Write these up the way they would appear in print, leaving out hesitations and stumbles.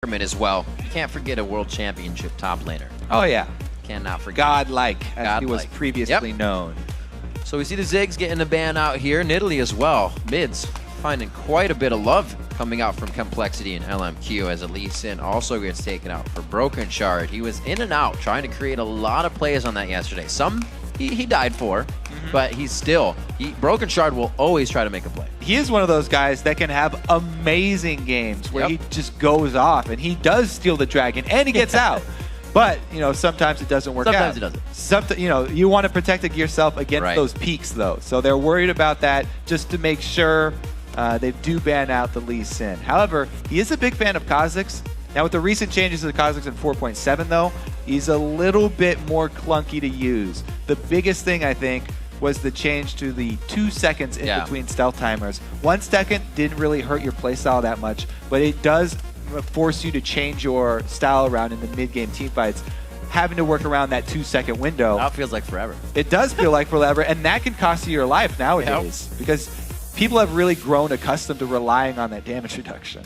Ackerman as well. You can't forget a World Championship top laner. Oh, yeah. Cannot forget. Godlike, as he was previously known. So we see the Ziggs getting a ban out here in Italy as well. Mids finding quite a bit of love coming out from compLexity and LMQ as Lee Sin also gets taken out for Broken Shard. He was in and out trying to create a lot of plays on that yesterday. Some he died for, but he's still, Broken Shard will always try to make a play. He is one of those guys that can have amazing games where he just goes off, and he does steal the dragon, and he gets out. But, you know, sometimes it doesn't work out. Sometimes it doesn't. You know, you want to protect yourself against those peaks, though. So they're worried about that just to make sure they do ban out the Lee Sin. However, he is a big fan of Kha'Zix. Now, with the recent changes to the Kha'Zix in 4.7, though, he's a little bit more clunky to use. The biggest thing, I think, was the change to the 2 seconds in between stealth timers. 1 second didn't really hurt your playstyle that much, but it does force you to change your style around in the mid-game teamfights, having to work around that 2 second window. That feels like forever. It does feel like forever, and that can cost you your life nowadays because people have really grown accustomed to relying on that damage reduction.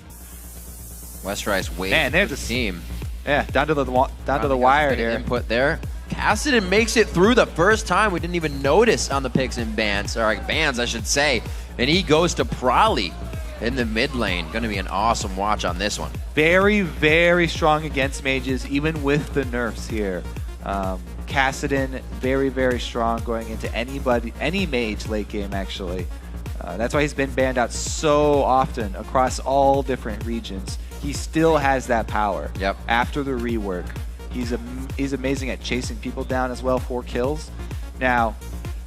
Westrice waits. Man, they're the team. Yeah, down to the wire here. Input there. Cassidy makes it through the first time. We didn't even notice on the picks and bans, or bans, I should say. And he goes to Prolly in the mid lane. Going to be an awesome watch on this one. Very, very strong against mages, even with the nerfs here. Kassadin, very, very strong going into any mage late game, actually. That's why he's been banned out so often across all different regions. He still has that power. After the rework. He's amazing at chasing people down as well, 4 kills. Now,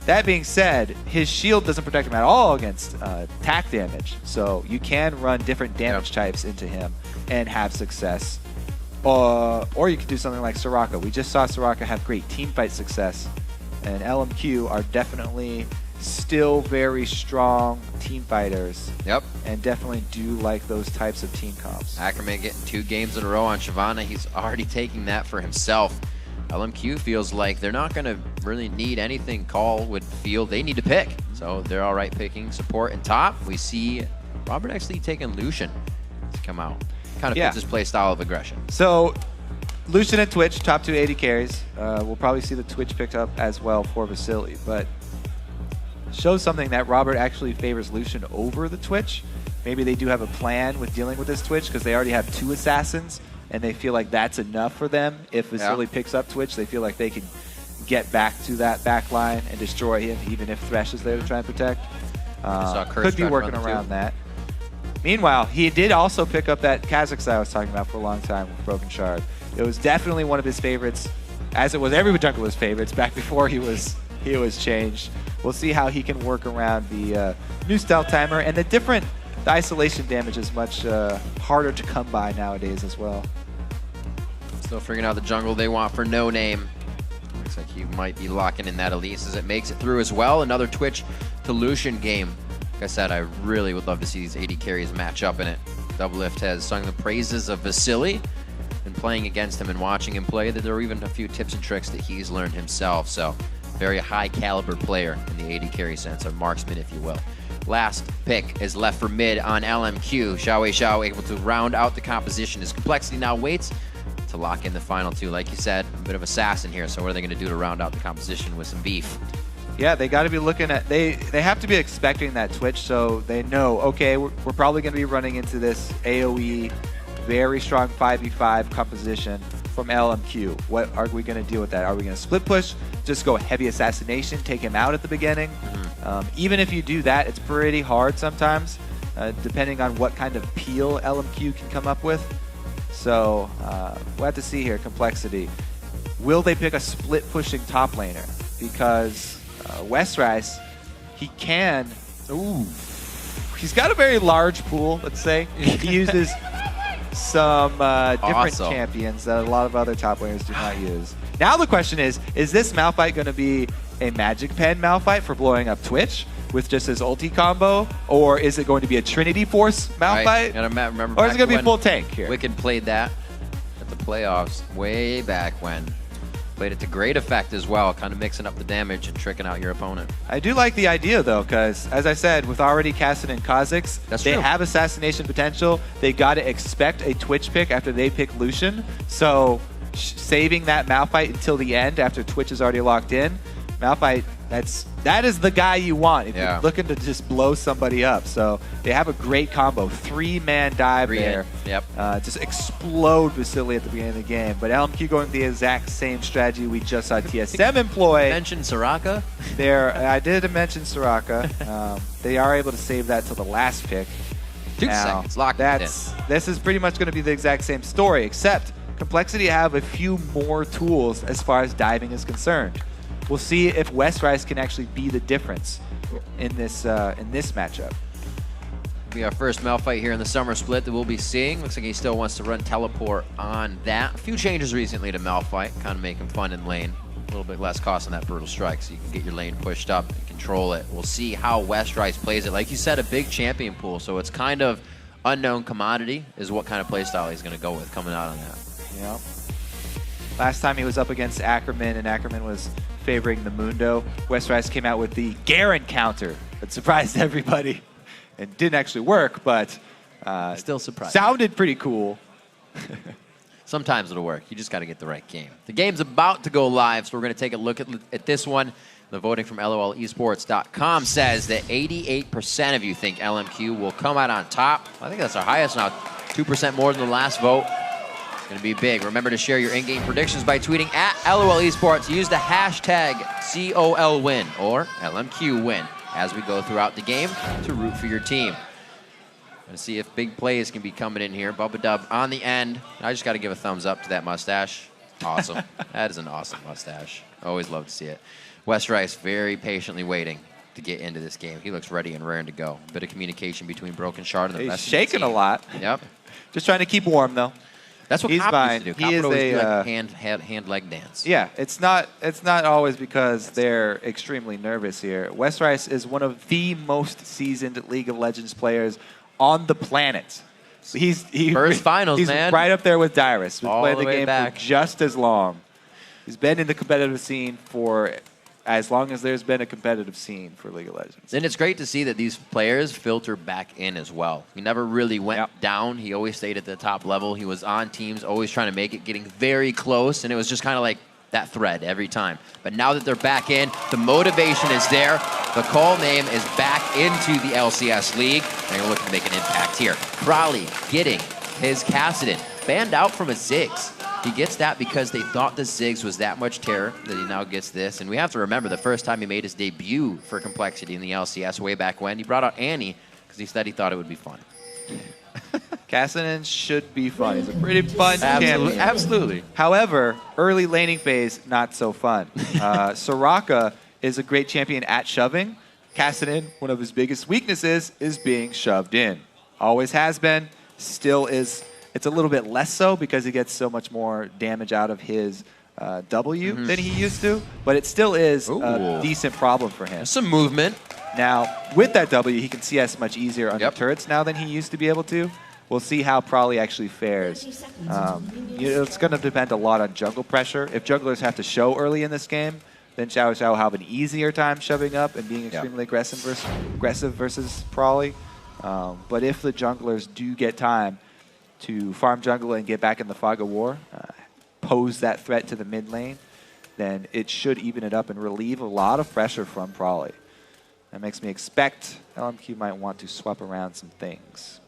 that being said, his shield doesn't protect him at all against attack damage. So you can run different damage types into him and have success. Or you can do something like Soraka. We just saw Soraka have great teamfight success. And LMQ are definitely still very strong team fighters. And definitely do like those types of team comps. Ackerman getting 2 games in a row on Shyvana. He's already taking that for himself. LMQ feels like they're not going to really need anything COL would feel they need to pick. So they're all right picking support and top. We see Robert actually taking Lucian to come out. Kind of fits his play style of aggression. So Lucian and Twitch, top 2 AD carries. We'll probably see the Twitch picked up as well for Vasily. But shows something that Robert actually favors Lucian over the Twitch. Maybe they do have a plan with dealing with this Twitch because they already have 2 assassins and they feel like that's enough for them. If Vasily picks up Twitch, they feel like they can get back to that back line and destroy him even if Thresh is there to try and protect. Could be working around that. Meanwhile, he did also pick up that Kha'Zix I was talking about for a long time with Broken Shard. It was definitely one of his favorites, as it was every jungler's favorites back before he was changed. We'll see how he can work around the new stealth timer, and the isolation damage is much harder to come by nowadays as well. Still figuring out the jungle they want for No Name. Looks like he might be locking in that Elise as it makes it through as well. Another Twitch to Lucian game. Like I said, I really would love to see these AD carries match up in it. Doublelift has sung the praises of Vasily and playing against him and watching him play. That there are even a few tips and tricks that he's learned himself. So very high caliber player in the AD carry sense, a marksman if you will. Last pick is left for mid on LMQ. Xiao able to round out the composition. His compLexity now waits to lock in the final 2. Like you said, a bit of assassin here. So what are they going to do to round out the composition with some beef? Yeah, they got to be looking at, they have to be expecting that Twitch, so they know, okay, we're probably going to be running into this AoE, very strong 5v5 composition from LMQ. What are we going to do with that? Are we going to split push, just go heavy assassination, take him out at the beginning? Even if you do that, it's pretty hard sometimes, depending on what kind of peel LMQ can come up with. So we'll have to see here, compLexity. Will they pick a split pushing top laner? Because Westrice, he can. He's got a very large pool, let's say. He uses some different champions that a lot of other top laners do not use. Now the question is this Malphite going to be a Magic Pen Malphite for blowing up Twitch with just his ulti combo? Or is it going to be a Trinity Force Malphite? Remember, or is it going to be full tank here? Wicked played that at the playoffs way back when. Played it to great effect as well, kind of mixing up the damage and tricking out your opponent. I do like the idea, though, because, as I said, with already Kassadin and Kha'Zix, they have assassination potential. They got to expect a Twitch pick after they pick Lucian. So saving that Malphite until the end after Twitch is already locked in, Malphite, that is the guy you want if you're looking to just blow somebody up. So they have a great combo. 3-man dive there. Just explode Vasily at the beginning of the game. But LMQ going the exact same strategy we just saw TSM employ. Mention Soraka? I did mention Soraka. They are able to save that till the last pick. 2 seconds, locked it in. This is pretty much going to be the exact same story, except compLexity have a few more tools as far as diving is concerned. We'll see if Westrice can actually be the difference in this matchup. Be our first Malphite here in the summer split that we'll be seeing. Looks like he still wants to run teleport on that. A few changes recently to Malphite, kind of make him fun in lane. A little bit less cost on that brutal strike, so you can get your lane pushed up and control it. We'll see how Westrice plays it. Like you said, a big champion pool, so it's kind of unknown commodity is what kind of playstyle he's going to go with coming out on that. Yeah. Last time he was up against Ackerman, and Ackerman was favoring the Mundo. Westrice came out with the Garen counter that surprised everybody and didn't actually work, but still surprised. Sounded pretty cool. Sometimes it'll work. You just got to get the right game. The game's about to go live, so we're going to take a look at this one. The voting from LOLesports.com says that 88% of you think LMQ will come out on top. I think that's our highest now, 2% more than the last vote. It's going to be big. Remember to share your in-game predictions by tweeting at LOL Esports. Use the hashtag COL win or LMQ win as we go throughout the game to root for your team. Let's see if big plays can be coming in here. Bubba Dub on the end. I just got to give a thumbs up to that mustache. Awesome. That is an awesome mustache. Always love to see it. Westrice very patiently waiting to get into this game. He looks ready and raring to go. A bit of communication between Broken Shard and the rest of the team. He's shaking a lot. Yep. Just trying to keep warm, though. That's what Cop used to do. Cop would always do like hand-leg dance. Yeah, it's not always because they're extremely nervous here. Westrice is one of the most seasoned League of Legends players on the planet. First finals, he's man. Right up there with Dyrus. We've played the game back for just as long. He's been in the competitive scene for as long as there's been a competitive scene for League of Legends. And it's great to see that these players filter back in as well. He never really went down. He always stayed at the top level. He was on teams, always trying to make it, getting very close, and it was just kind of like that thread every time. But now that they're back in, the motivation is there. The COL name is back into the LCS League. They're looking to make an impact here. Crowley getting his Kassadin banned out from a Ziggs. He gets that because they thought the Ziggs was that much terror that he now gets this. And we have to remember the first time he made his debut for compLexity in the LCS way back when, he brought out Annie because he said he thought it would be fun. Kassadin should be fun. He's a pretty fun champion. Absolutely. However, early laning phase, not so fun. Soraka is a great champion at shoving. Kassadin, one of his biggest weaknesses is being shoved in. Always has been, still is. It's a little bit less so because he gets so much more damage out of his W than he used to, but it still is a decent problem for him. There's some movement. Now, with that W, he can CS much easier under turrets now than he used to be able to. We'll see how Prolly actually fares. It's going to depend a lot on jungle pressure. If junglers have to show early in this game, then Xiao Xiao will have an easier time shoving up and being extremely aggressive versus Prolly. But if the junglers do get time to farm jungle and get back in the fog of war, pose that threat to the mid lane, then it should even it up and relieve a lot of pressure from Prolly. That makes me expect LMQ might want to swap around some things.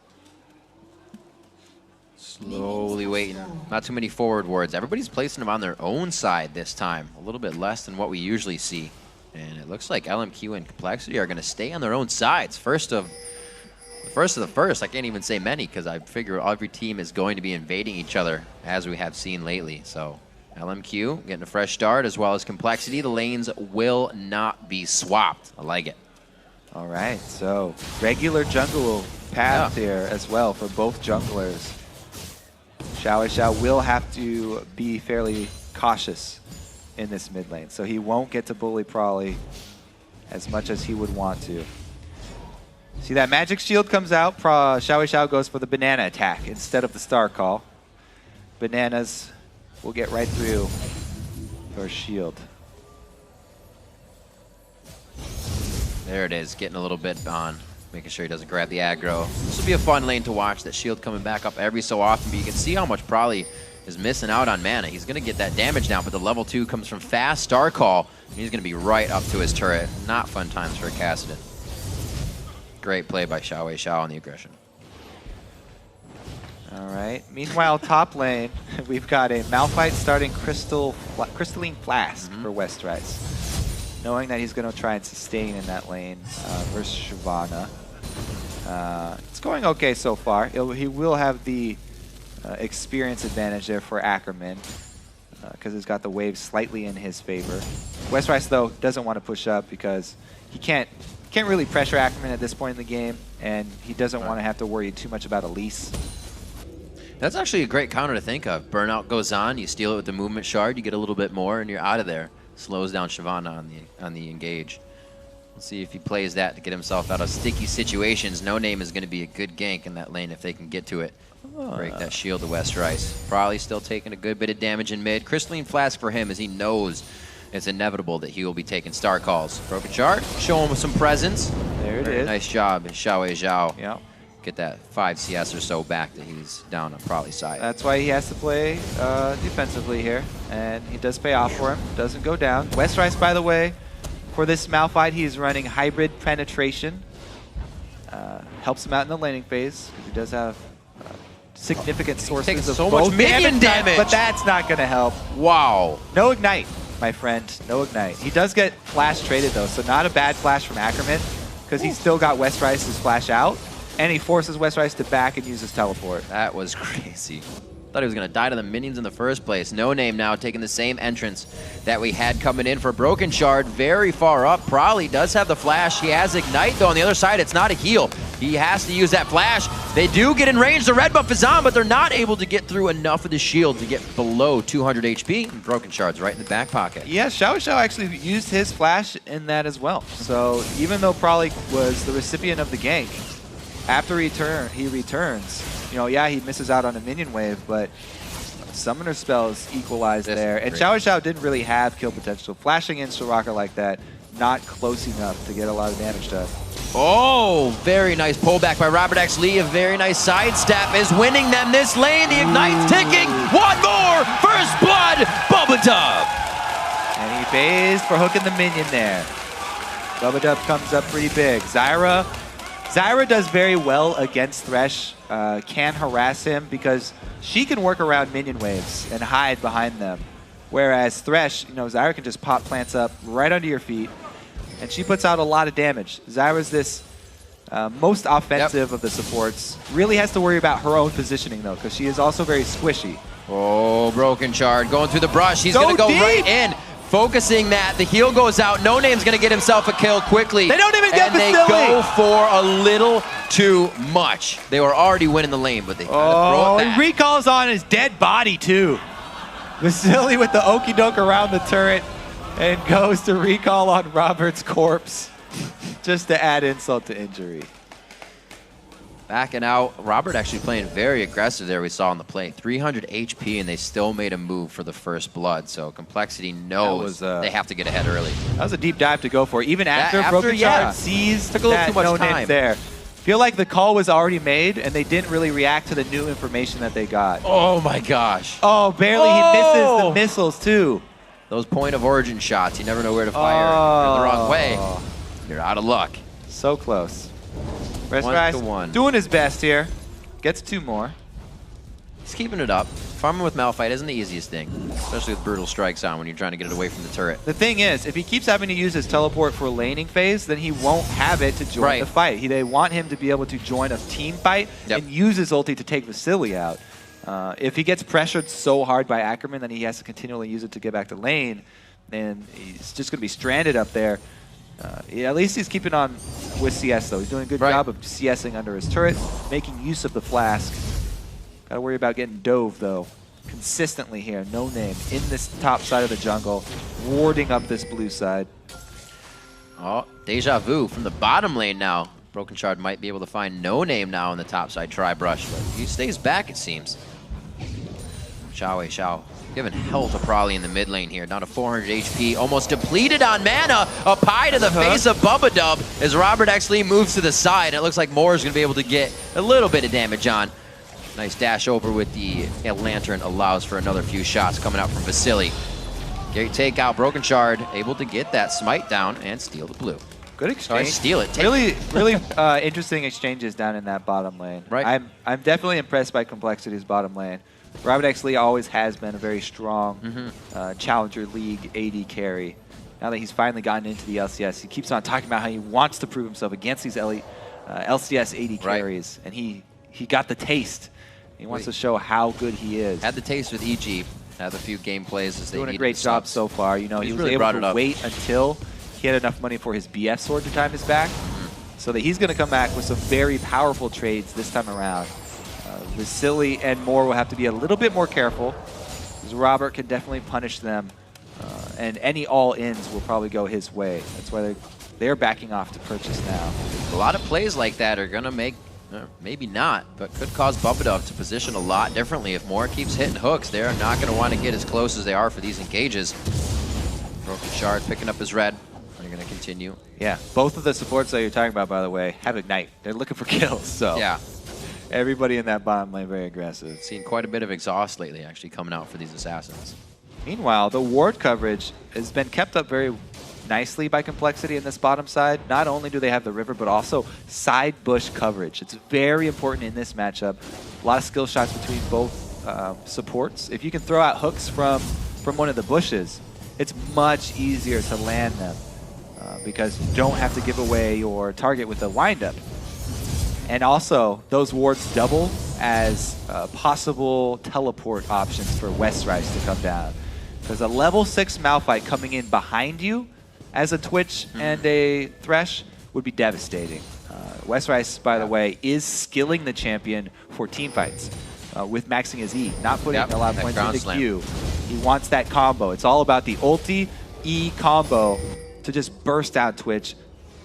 Slowly waiting. Not too many forward wards. Everybody's placing them on their own side this time. A little bit less than what we usually see. And it looks like LMQ and compLexity are going to stay on their own sides. First of the first. I can't even say many because I figure every team is going to be invading each other as we have seen lately. So LMQ getting a fresh start as well as compLexity. The lanes will not be swapped. I like it. All right, so regular jungle path here as well for both junglers. Xiao Xiao will have to be fairly cautious in this mid lane, so he won't get to bully Prolly as much as he would want to. See that magic shield comes out, Xiao Xiao goes for the banana attack instead of the star call. Bananas will get right through or shield. There it is, getting a little bit on, making sure he doesn't grab the aggro. This will be a fun lane to watch, that shield coming back up every so often, but you can see how much Probably is missing out on mana. He's going to get that damage down, but the level 2 comes from fast Star Call, and he's going to be right up to his turret. Not fun times for Kassadin. Great play by Xiao on the aggression. All right. Meanwhile, top lane, we've got a Malphite starting Crystalline Flask for Westrise, knowing that he's going to try and sustain in that lane versus Shyvana. It's going okay so far. He will have the experience advantage there for Ackerman because he's got the wave slightly in his favor. Westrise, though, doesn't want to push up because he can't really pressure Ackerman at this point in the game, and he doesn't want to have to worry too much about Elise. That's actually a great counter to think of. Burnout goes on, you steal it with the movement shard, you get a little bit more, and you're out of there. Slows down Shyvana on the engage. We'll see if he plays that to get himself out of sticky situations. No Name is going to be a good gank in that lane if they can get to it. Break that shield to Westrise. Probably still taking a good bit of damage in mid. Crystalline Flask for him as he knows it's inevitable that he will be taking Star Calls. Broken Shard, show him some presence. There it is. Nice job, Xiao. Yeah. Get that 5 CS or so back that he's down on Probably side. That's why he has to play defensively here, and he does pay off for him. Doesn't go down. Westrise, by the way, for this Malphite, he is running Hybrid Penetration. Helps him out in the laning phase because he does have significant sources of so much minion damage, but that's not going to help. Wow. No Ignite, my friend. No Ignite. He does get Flash traded, though, so not a bad Flash from Ackerman because he's still got Westrice's Flash out. And he forces Westrise to back and use his teleport. That was crazy. Thought he was going to die to the minions in the first place. No Name now taking the same entrance that we had coming in for Broken Shard. Very far up. Probably does have the flash. He has Ignite, though. On the other side, it's not a heal. He has to use that flash. They do get in range. The red buff is on, but they're not able to get through enough of the shield to get below 200 HP. And Broken Shard's right in the back pocket. Yeah, Xiao actually used his flash in that as well. So even though Probably was the recipient of the gank, after he returns, you know, yeah, he misses out on a minion wave, but summoner spells equalized there. And Xiao didn't really have kill potential. Flashing in Soraka like that, not close enough to get a lot of damage done. Oh, very nice pullback by Robert X. Lee. A very nice sidestep is winning them this lane. The Ignite's ticking. One more. First blood. Bubba Dub. And he pays for hooking the minion there. Bubba Dub comes up pretty big. Zyra does very well against Thresh, can harass him because she can work around minion waves and hide behind them. Whereas Thresh, you know, Zyra can just pop plants up right under your feet, and she puts out a lot of damage. Zyra's this most offensive of the supports. Really has to worry about her own positioning, though, because she is also very squishy. Oh, Broken Shard going through the brush. He's going to go right in. Focusing that, the heal goes out. No Name's going to get himself a kill quickly. They don't even get Vasily. And they go for a little too much. They were already winning the lane, but they kind of throw it back. He recalls on his dead body, too. Vasily with the okey doke around the turret and goes to recall on Robert's corpse just to add insult to injury. Backing out. Robert actually playing very aggressive there, we saw on the play. 300 HP, and they still made a move for the first blood. So compLexity knows they have to get ahead early. That was a deep dive to go for. Even after Broken Shard sees took a little too much time there. Feel like the call was already made, and they didn't really react to the new information that they got. Oh, my gosh. Oh, barely. He misses the missiles, too. Those point of origin shots, you never know where to fire. You're the wrong way. You're out of luck. So close. Westrise doing his best here. Gets 2 more. He's keeping it up. Farming with Malphite isn't the easiest thing, especially with brutal strikes on when you're trying to get it away from the turret. The thing is, if he keeps having to use his teleport for a laning phase, then he won't have it to join the fight. They want him to be able to join a team fight and use his ulti to take Vasily out. If he gets pressured so hard by Ackerman that he has to continually use it to get back to lane, then he's just going to be stranded up there. At least he's keeping on with CS, though. He's doing a good job of CSing under his turret, making use of the flask. Got to worry about getting dove, though, consistently here. No Name in this top side of the jungle, warding up this blue side. Oh, deja vu from the bottom lane now. Broken Shard might be able to find No Name now in the top side tri-brush, but he stays back, it seems. Xiao giving hell to Probably in the mid lane here. Down to 400 HP, almost depleted on mana. A pie to the face of Bubba Dub as Robert actually moves to the side. It looks like Moore is going to be able to get a little bit of damage on. Nice dash over with the Lantern allows for another few shots coming out from Vasily. Great takeout, Broken Shard able to get that smite down and steal the blue. Good exchange. Sorry, steal it. Really interesting exchanges down in that bottom lane. Right. I'm definitely impressed by complexity's bottom lane. Robert X. Lee always has been a very strong Challenger League AD carry. Now that he's finally gotten into the LCS, he keeps on talking about how he wants to prove himself against these LCS AD carries, and he got the taste. He wants to show how good he is. Had the taste with EG. Had a few game plays as they doing a great job so far. You know, he was really able to wait until he had enough money for his BF sword to time his back, so that he's going to come back with some very powerful trades this time around. Vasily and Moore will have to be a little bit more careful, because Robert can definitely punish them, and any all-ins will probably go his way. That's why they're backing off to purchase now. A lot of plays like that are going to make, maybe not, but could cause Bubadov to position a lot differently. If Moore keeps hitting hooks, they're not going to want to get as close as they are for these engages. Broken Shard picking up his red. They're going to continue. Yeah, both of the supports that you're talking about, by the way, have Ignite. They're looking for kills, so yeah. Everybody in that bottom lane very aggressive. Seen quite a bit of exhaust lately actually coming out for these assassins. Meanwhile, the ward coverage has been kept up very nicely by Complexity in this bottom side. Not only do they have the river, but also side bush coverage. It's very important in this matchup. A lot of skill shots between both supports. If you can throw out hooks from one of the bushes, it's much easier to land them because you don't have to give away your target with a windup. And also, those wards double as possible teleport options for Westrice to come down. Because a level 6 Malphite coming in behind you as a Twitch and a Thresh would be devastating. Westrice, by the way, is skilling the champion for team fights with maxing his E, not putting a lot of points into Q. He wants that combo. It's all about the ulti E combo to just burst out Twitch.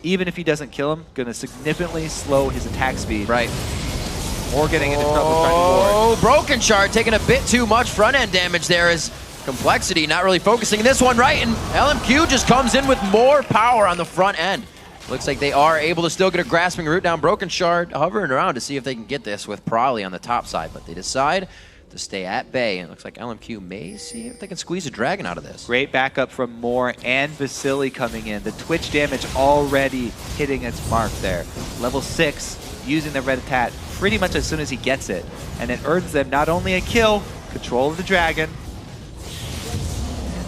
Even if he doesn't kill him, going to significantly slow his attack speed. Right. Or getting into trouble trying to ward. Oh, Broken Shard taking a bit too much front-end damage there as Complexity not really focusing this one right, and LMQ just comes in with more power on the front end. Looks like they are able to still get a grasping root down. Broken Shard hovering around to see if they can get this with Probably on the top side, but they decide to stay at bay, and it looks like LMQ may see if they can squeeze a dragon out of this. Great backup from Moore and Vasily coming in. The Twitch damage already hitting its mark there. Level 6, using the red attack pretty much as soon as he gets it, and it earns them not only a kill, control of the dragon.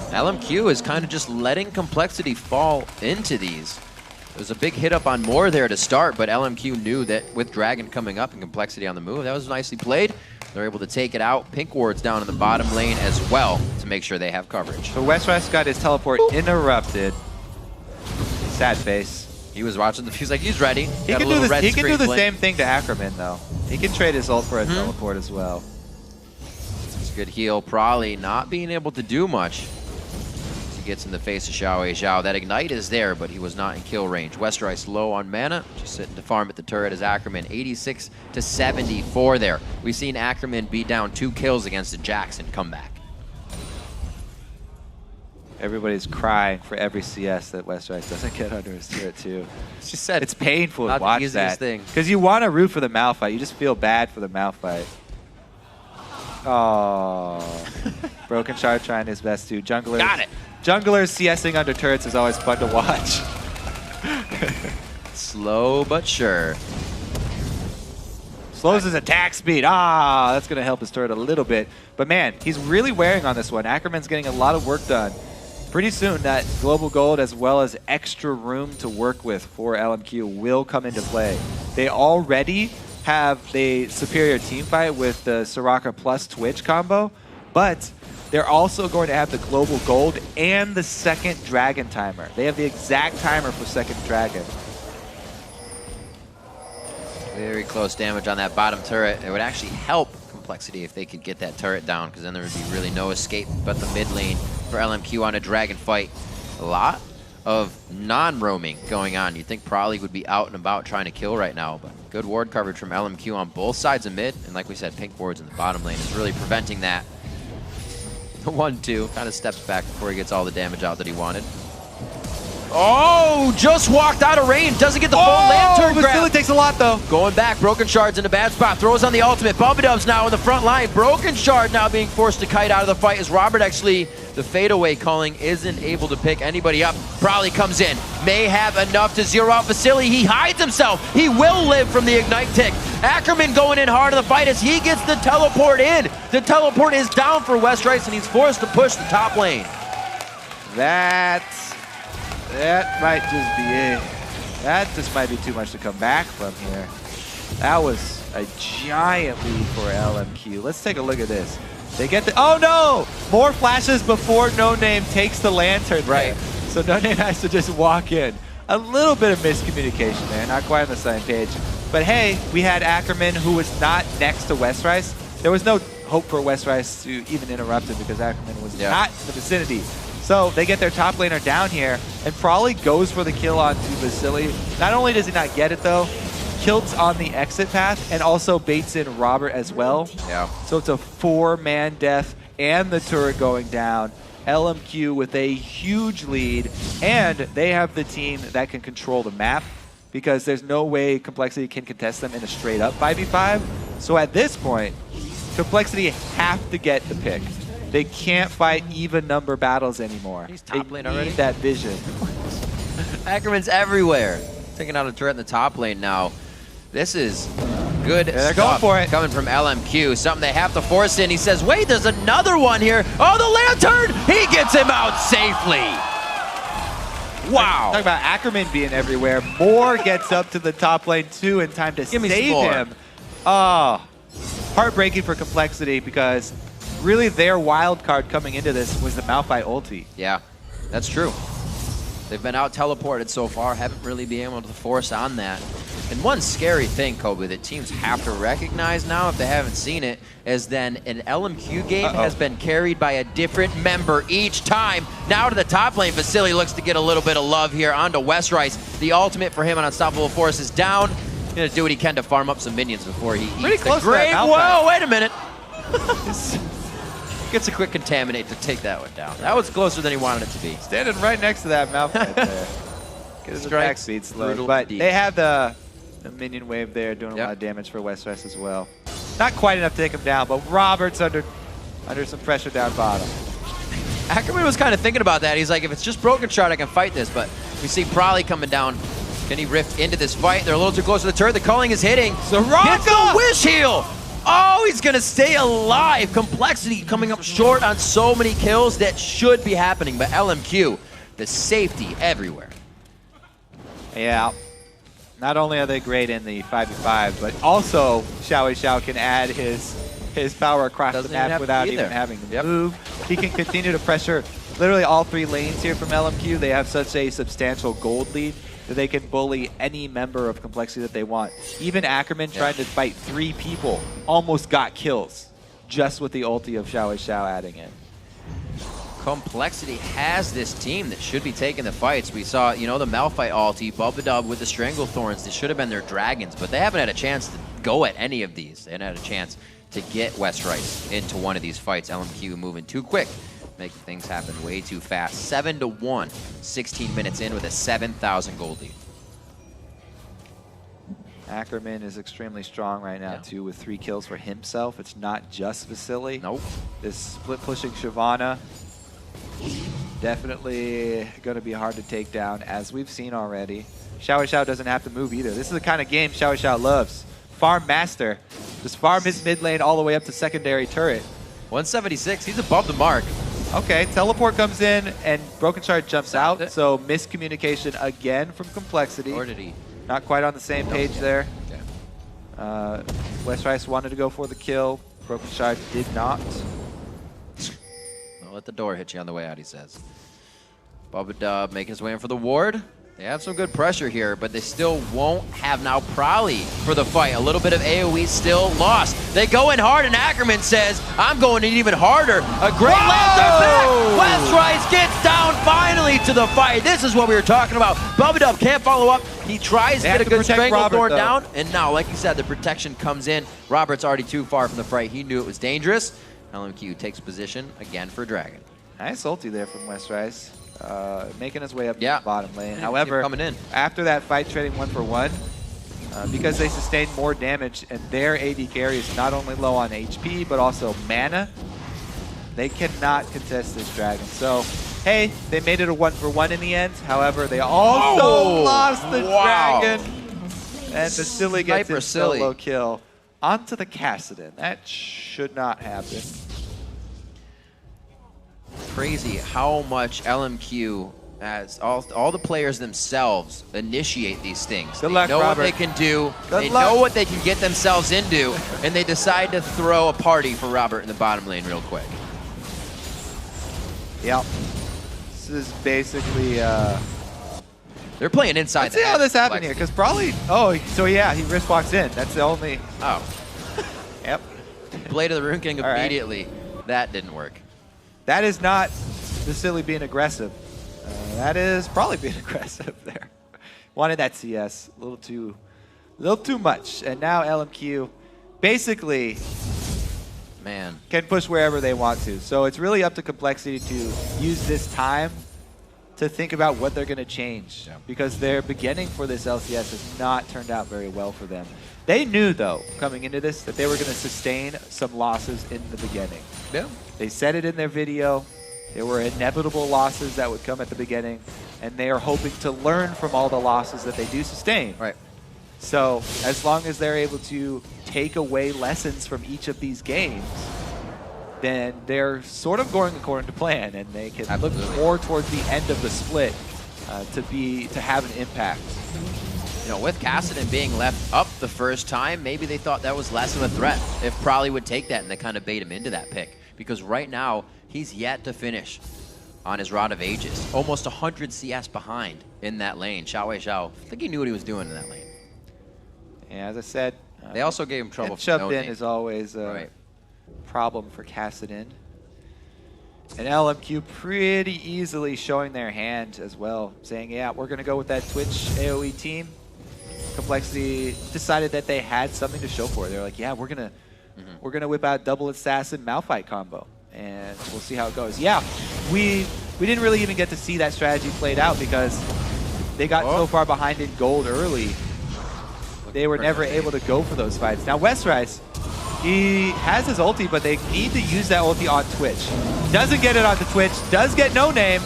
LMQ is kind of just letting Complexity fall into these. There was a big hit up on Moore there to start, but LMQ knew that with Dragon coming up and Complexity on the move, that was nicely played. They're able to take it out. Pink Ward's down in the bottom lane as well to make sure they have coverage. So Westrice got his teleport interrupted. Sad face. He was watching he was like, he's ready. He can do the same thing to Ackerman, though. He can trade his ult for a teleport as well. It's a good heal. Probably not being able to do much. Gets in the face of Xiao. That Ignite is there, but he was not in kill range. Westrice low on mana, just sitting to farm at the turret as Ackerman, 86 to 74 there. We've seen Ackerman be down 2 kills against a Jackson come back. Everybody's crying for every CS that Westrice doesn't get under his turret too. It's just said it's painful to not watch the easiest that. thing. Because you want to root for the Malphite. You just feel bad for the Malphite. Oh, Broken Shard trying his best to. Junglers. Got it. Junglers CSing under turrets is always fun to watch. Slow but sure. Slows his attack speed. Ah, that's going to help his turret a little bit. But man, he's really wearing on this one. Ackerman's getting a lot of work done. Pretty soon, that global gold as well as extra room to work with for LMQ will come into play. They already have the superior team fight with the Soraka plus Twitch combo, but they're also going to have the global gold and the second dragon timer. They have the exact timer for second dragon. Very close damage on that bottom turret. It would actually help Complexity if they could get that turret down, because then there would be really no escape but the mid lane for LMQ on a dragon fight. A lot of non-roaming going on. You'd think Probably would be out and about trying to kill right now, but good ward coverage from LMQ on both sides of mid, and like we said, Pink Ward's in the bottom lane is really preventing that. The 1-2 kind of steps back before he gets all the damage out that he wanted. Oh, just walked out of range. Doesn't get the full lantern grab. Vasily takes a lot, though. Going back, Broken Shard's in a bad spot. Throws on the ultimate. Bubba now in the front line. Broken Shard now being forced to kite out of the fight as Robert actually, the fadeaway calling, isn't able to pick anybody up. Probably comes in. May have enough to zero out Vasily. He hides himself. He will live from the Ignite tick. Ackerman going in hard in the fight as he gets the teleport in. The teleport is down for West Rice, and he's forced to push the top lane. That might just be it. That just might be too much to come back from here. That was a giant lead for LMQ. Let's take a look at this. They get the, oh no! More flashes before No Name takes the lantern. Right. There. So No Name has to just walk in. A little bit of miscommunication there, not quite on the same page. But hey, we had Ackerman, who was not next to West Rice. There was no hope for West Rice to even interrupt him because Ackerman was not in the vicinity. So they get their top laner down here, and Frawley goes for the kill onto Vasily. Not only does he not get it though, kills on the exit path and also baits in Robert as well. Yeah. So it's a 4-man death and the turret going down. LMQ with a huge lead, and they have the team that can control the map because there's no way compLexity can contest them in a straight up 5v5. So at this point, compLexity have to get the pick. They can't fight even number battles anymore. He's top lane already. Need that vision. Ackerman's everywhere. Taking out a turret in the top lane now. This is good they're stuff going for it. Coming from LMQ. Something they have to force in. He says, wait, there's another one here. Oh, the lantern! He gets him out safely. Wow. Talk about Ackerman being everywhere. Moore gets up to the top lane too in time to save him. Oh, heartbreaking for compLexity because really their wild card coming into this was the Malphite ulti. Yeah, that's true. They've been out teleported so far, haven't really been able to force on that. And one scary thing, Kobe, that teams have to recognize now, if they haven't seen it, is then an LMQ game has been carried by a different member each time. Now to the top lane, Vasily looks to get a little bit of love here onto West Rice. The ultimate for him on Unstoppable Force is down. He's gonna do what he can to farm up some minions before he eats the grave. Whoa, wait a minute. Gets a quick contaminate to take that one down. That was closer than he wanted it to be. Standing right next to that Malphite there. Get his attack speed slow. But they have the minion wave there doing a lot of damage for West Rice as well. Not quite enough to take him down, but Robert's under some pressure down bottom. Ackerman was kind of thinking about that. He's like, if it's just Broken Shard, I can fight this. But we see Prolly coming down. Can he rift into this fight? They're a little too close to the turret. The calling is hitting. Gets the wish heal. Oh, he's going to stay alive. compLexity coming up short on so many kills that should be happening. But LMQ, the safety everywhere. Yeah. Not only are they great in the 5v5, but also Xiao can add his power across the map without even having to move. He can continue to pressure literally all 3 lanes here from LMQ. They have such a substantial gold lead that they can bully any member of compLexity that they want. Even Ackerman trying to fight 3 people almost got kills just with the ulti of Xiao adding in. compLexity has this team that should be taking the fights. We saw, you know, the Malphite ulti, Bubba with the Stranglethorns. They should have been their dragons, but they haven't had a chance to go at any of these. They haven't had a chance to get West Rice into one of these fights. LMQ moving too quick, making things happen way too fast. 7-1, 16 minutes in with a 7,000 gold lead. Ackerman is extremely strong right now too, with 3 kills for himself. It's not just Vasily. Nope. This split pushing Shyvana, definitely going to be hard to take down, as we've seen already. Xiao doesn't have to move either. This is the kind of game Xiao loves. Farm master. Just farm his mid lane all the way up to secondary turret. 176, he's above the mark. Okay, teleport comes in and Broken Shard jumps out, so miscommunication again from compLexity. Or did he? Not quite on the same page there. Okay. West Rice wanted to go for the kill. Broken Shard did not. Don't let the door hit you on the way out, he says. Bubba making his way in for the ward. They have some good pressure here, but they still won't have now Prolly for the fight. A little bit of AoE still lost. They go in hard, and Ackerman says, I'm going in even harder. A great lantern back. West Rice gets down finally to the fight. This is what we were talking about. Bubba can't follow up. He tries to get a good Stranglethorn down, and now, like you said, the protection comes in. Robert's already too far from the fight. He knew it was dangerous. LMQ takes position again for Dragon. Nice ulti there from West Rice, making his way up to Yeah. the bottom lane. Yeah, However, coming in. after that fight trading 1-for-1, because they sustained more damage and their AD carry is not only low on HP but also mana, they cannot contest this Dragon. So, hey, they made it a 1-for-1 in the end. However, they also lost the Dragon. And the Silly gets a solo kill onto the Kassadin. That should not happen. Crazy how much LMQ, as all the players themselves, initiate these things. Good luck, They know Robert. what they can do. Good They luck. know what they can get themselves into, and they decide to throw a party for Robert in the bottom lane real quick. Yep. This is basically... They're playing inside Let's see how this happened here, because probably... Oh, so yeah, he risk walks in. That's the only... Oh. Yep. Blade of the Rune King All right. immediately. That didn't work. That is not the Silly being aggressive. That is probably being aggressive there. Wanted that CS. A little too much. And now LMQ basically can push wherever they want to. So it's really up to compLexity to use this time to think about what they're going to change, because their beginning for this LCS has not turned out very well for them. They knew, though, coming into this, that they were going to sustain some losses in the beginning. Yeah. They said it in their video. There were inevitable losses that would come at the beginning, and they are hoping to learn from all the losses that they do sustain. Right. So as long as they're able to take away lessons from each of these games, then they're sort of going according to plan, and they can look more towards the end of the split to have an impact. You know, with Kassadin being left up the first time, maybe they thought that was less of a threat. If Probably would take that, and they kind of bait him into that pick. Because right now, he's yet to finish on his Rod of Ages. Almost 100 CS behind in that lane. Xiao Xiao, I think he knew what he was doing in that lane. Yeah, as I said, they also gave him trouble. Shoved in is always a problem for Kassadin. And LMQ pretty easily showing their hand as well, saying, yeah, we're going to go with that Twitch AoE team. compLexity decided that they had something to show for it. They're like, yeah, we're gonna whip out double assassin Malphite combo, and we'll see how it goes. Yeah, we didn't really even get to see that strategy played out because they got so far behind in gold early. They were never able to go for those fights. Now West Rice, he has his ulti, but they need to use that ulti on Twitch. Doesn't get it onto Twitch. Does get No Name.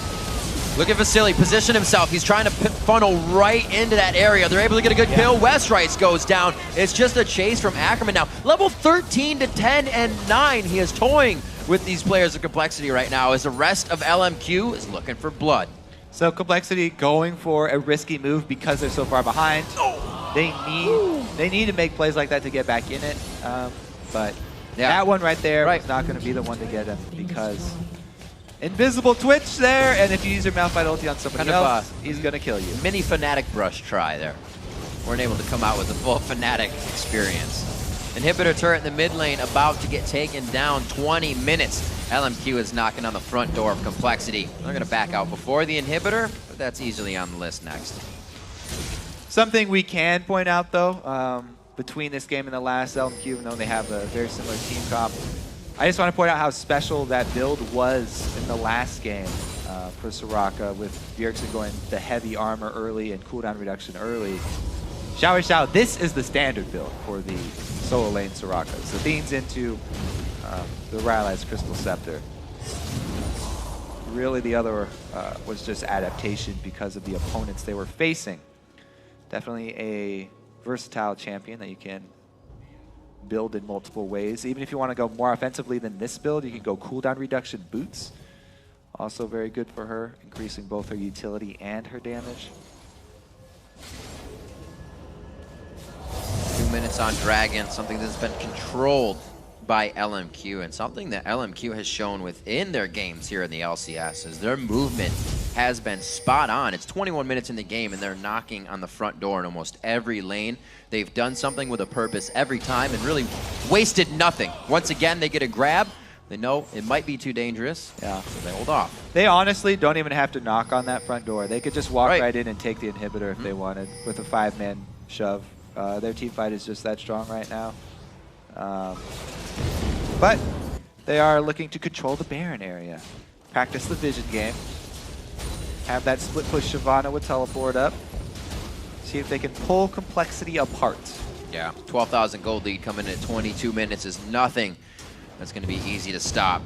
Look at Vasily position himself. He's trying to funnel right into that area. They're able to get a good kill. West Rice goes down. It's just a chase from Ackerman now. Level 13 to 10 and 9. He is toying with these players of compLexity right now as the rest of LMQ is looking for blood. So compLexity going for a risky move because they're so far behind. They need to make plays like that to get back in it. But that one right there was not going to be the one to get him because invisible Twitch there, and if you use your Malphite ulti on somebody else, he's going to kill you. Mini Fnatic brush try there. Weren't able to come out with the full Fnatic experience. Inhibitor turret in the mid lane about to get taken down. 20 minutes. LMQ is knocking on the front door of compLexity. They're going to back out before the Inhibitor, but that's easily on the list next. Something we can point out, though, between this game and the last, LMQ, even though they have a very similar team comp, I just want to point out how special that build was in the last game for Soraka, with Bjergsen going the heavy armor early and cooldown reduction early. Xiao, this is the standard build for the solo lane Soraka. So leans into the Rylai's Crystal Scepter. Really the other was just adaptation because of the opponents they were facing. Definitely a versatile champion that you can build in multiple ways. Even if you want to go more offensively than this build, you can go cooldown reduction boots. Also very good for her, increasing both her utility and her damage. 2 minutes on Dragon, something that's been controlled by LMQ, and something that LMQ has shown within their games here in the LCS is their movement has been spot on. It's 21 minutes in the game and they're knocking on the front door in almost every lane. They've done something with a purpose every time and really wasted nothing. Once again, they get a grab. They know it might be too dangerous, so they hold off. They honestly don't even have to knock on that front door. They could just walk right in and take the Inhibitor if they wanted with a 5-man shove. Their team fight is just that strong right now. But they are looking to control the Baron area. Practice the vision game. Have that split push Shyvana with teleport up. See if they can pull compLexity apart. Yeah, 12,000 gold lead coming in at 22 minutes is nothing. That's going to be easy to stop.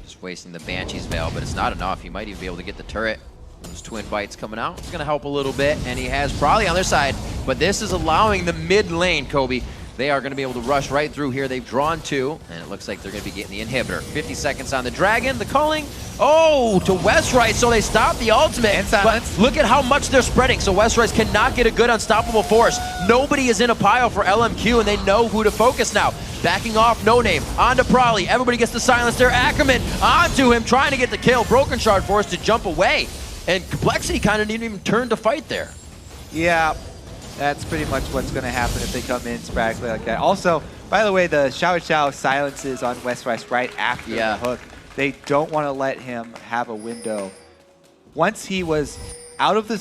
Just wasting the Banshee's Veil, but it's not enough. He might even be able to get the turret. Those twin bites coming out. It's going to help a little bit, and he has probably on their side, but this is allowing the mid lane, Kobe. They are going to be able to rush right through here. They've drawn 2, and it looks like they're going to be getting the inhibitor. 50 seconds on the Dragon. The culling, oh, to Westrice, so they stop the ultimate. And silence. But look at how much they're spreading, so Westrice cannot get a good unstoppable force. Nobody is in a pile for LMQ, and they know who to focus now. Backing off, No Name, onto Prolly. Everybody gets the silence there. Ackerman onto him, trying to get the kill. Broken Shard forced to jump away, and compLexity kind of didn't even turn to fight there. Yeah. That's pretty much what's going to happen if they come in sporadically like that. Also, by the way, the Xiao Xiao silences on Westrice right after the hook. They don't want to let him have a window. Once he was out of the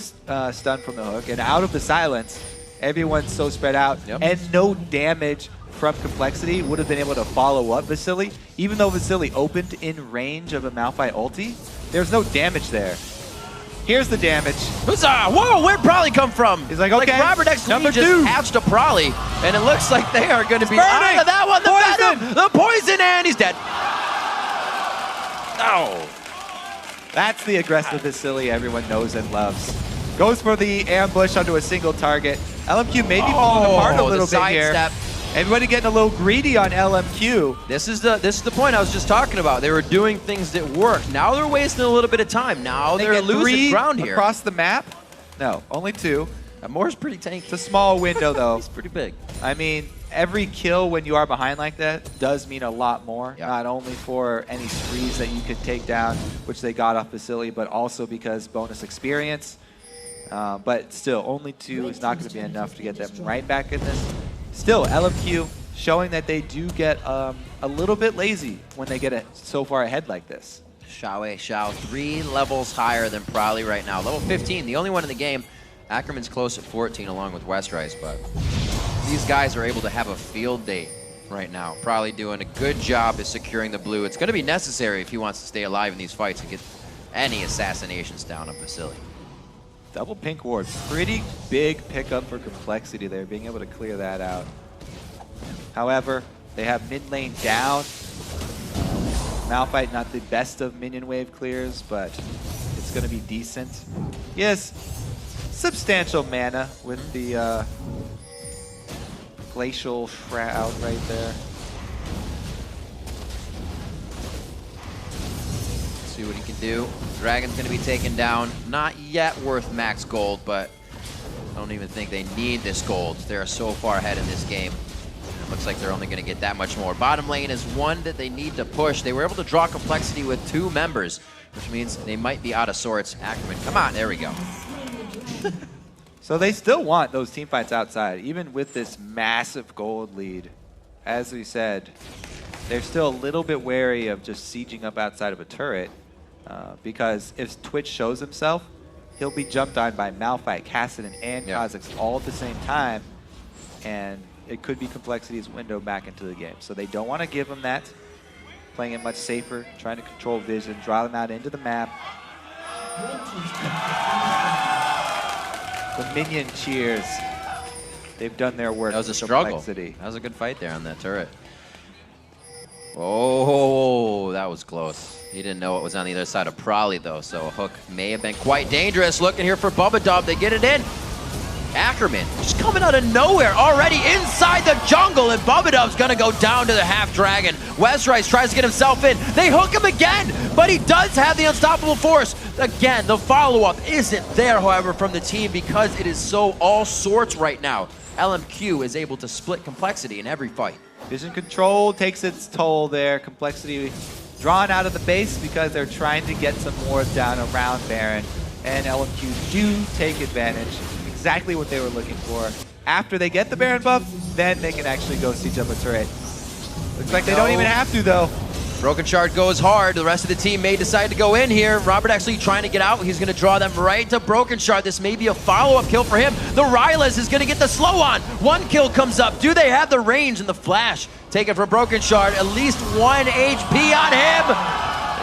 stun from the hook and out of the silence, everyone's so spread out, and no damage from compLexity would have been able to follow up Vasily. Even though Vasily opened in range of a Malphite ulti, there's no damage there. Here's the damage. Huzzah! Whoa, where'd Prolly come from? He's like, okay, like Robert X. Lee just hatched a Prolly, and it looks like they are going to be out of that one. The venom, the poison, and he's dead. Oh. That's the aggressive Vasily everyone knows and loves. Goes for the ambush onto a single target. LMQ maybe falling apart a little bit here. Step. Everybody getting a little greedy on LMQ. This is the point I was just talking about. They were doing things that worked. Now they're wasting a little bit of time. Now they're losing ground here. Across the map? No, only 2. Moore's pretty tanky. It's a small window though. It's pretty big. I mean, every kill when you are behind like that does mean a lot more. Yeah. Not only for any sprees that you could take down, which they got off Vasily, but also because bonus experience. But still, only 2 is not going to be enough to get them right back in this. Still, LMQ showing that they do get a little bit lazy when they get it so far ahead like this. Xiao 3 levels higher than Prolly right now. Level 15, the only one in the game. Ackerman's close at 14 along with Westrice, but these guys are able to have a field day right now. Prolly doing a good job at securing the blue. It's going to be necessary if he wants to stay alive in these fights and get any assassinations down on Vasily. Double pink ward, pretty big pickup for compLexity there, being able to clear that out. However, they have mid lane down. Malphite not the best of minion wave clears, but it's going to be decent. Yes, substantial mana with the Glacial Shroud right there. See what he can do. Dragon's going to be taken down. Not yet worth max gold, but I don't even think they need this gold. They're so far ahead in this game. It looks like they're only going to get that much more. Bottom lane is one that they need to push. They were able to draw compLexity with 2 members, which means they might be out of sorts. Ackerman, come on, there we go. So they still want those team fights outside, even with this massive gold lead. As we said, they're still a little bit wary of just sieging up outside of a turret. Because if Twitch shows himself, he'll be jumped on by Malphite, Kassadin, and Kha'Zix all at the same time, and it could be compLexity's window back into the game. So they don't want to give him that, playing it much safer, trying to control vision, draw them out into the map. The minion cheers. They've done their work. That was a struggle. That was a good fight there on that turret. Oh, that was close. He didn't know what was on the other side of Prolly, though, so a hook may have been quite dangerous. Looking here for Bubba. They get it in. Ackerman just coming out of nowhere already inside the jungle, and Bubba going to go down to the half-dragon. Westrice tries to get himself in. They hook him again, but he does have the unstoppable force. Again, the follow-up isn't there, however, from the team because it is so all sorts right now. LMQ is able to split compLexity in every fight. Vision control takes its toll there. compLexity drawn out of the base because they're trying to get some wards down around Baron. And LMQ do take advantage. Exactly what they were looking for. After they get the Baron buff, then they can actually go siege up a turret. Looks like they don't even have to, though. Broken Shard goes hard. The rest of the team may decide to go in here. Robert actually trying to get out. He's going to draw them right to Broken Shard. This may be a follow-up kill for him. The Rylas is going to get the slow on. 1 kill comes up. Do they have the range and the flash? Taken from Broken Shard. At least 1 HP on him.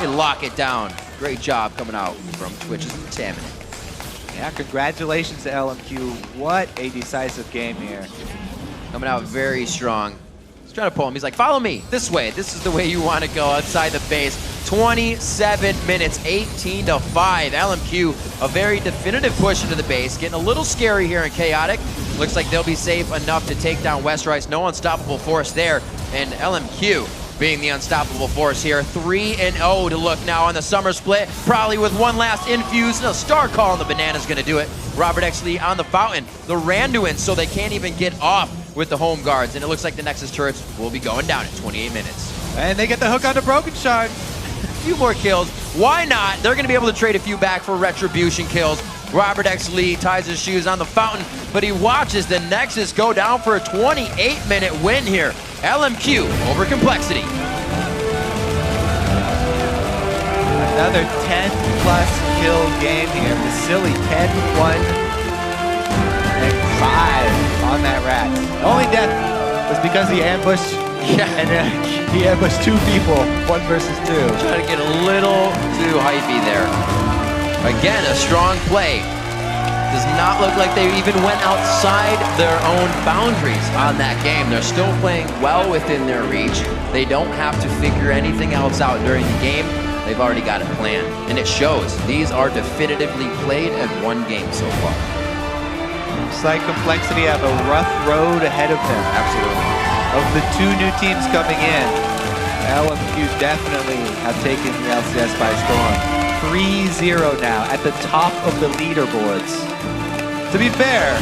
They lock it down. Great job coming out from Twitch's Contaminant. Yeah, congratulations to LMQ. What a decisive game here. Coming out very strong. He's trying to pull him. He's like, follow me this way. This is the way you want to go outside the base. 27 minutes, 18-5. LMQ, a very definitive push into the base. Getting a little scary here in Chaotic. Looks like they'll be safe enough to take down West Rice. No unstoppable force there. And LMQ being the unstoppable force here. 3-0 to look now on the summer split. Probably with one last infuse. No, Star Call on the Banana's going to do it. Robert Exley on the Fountain. The Randuin, so they can't even get off with the home guards. And it looks like the Nexus turrets will be going down in 28 minutes. And they get the hook on the Broken Shard. A few more kills. Why not? They're going to be able to trade a few back for retribution kills. Robert X. Lee ties his shoes on the Fountain, but he watches the Nexus go down for a 28-minute win here. LMQ over compLexity. Another 10-plus kill game here. Vasily 10-1 and 5 on that rat. The only death was because he ambushed. Yeah. And he ambushed 2 people, 1 versus 2. Trying to get a little too hypey there. Again, a strong play. Does not look like they even went outside their own boundaries on that game. They're still playing well within their reach. They don't have to figure anything else out during the game. They've already got it planned, and it shows. These are definitively played and won games so far. Looks like compLexity have a rough road ahead of them. Absolutely. Of the 2 new teams coming in, LMQ definitely have taken the LCS by storm. 3-0 now at the top of the leaderboards. To be fair,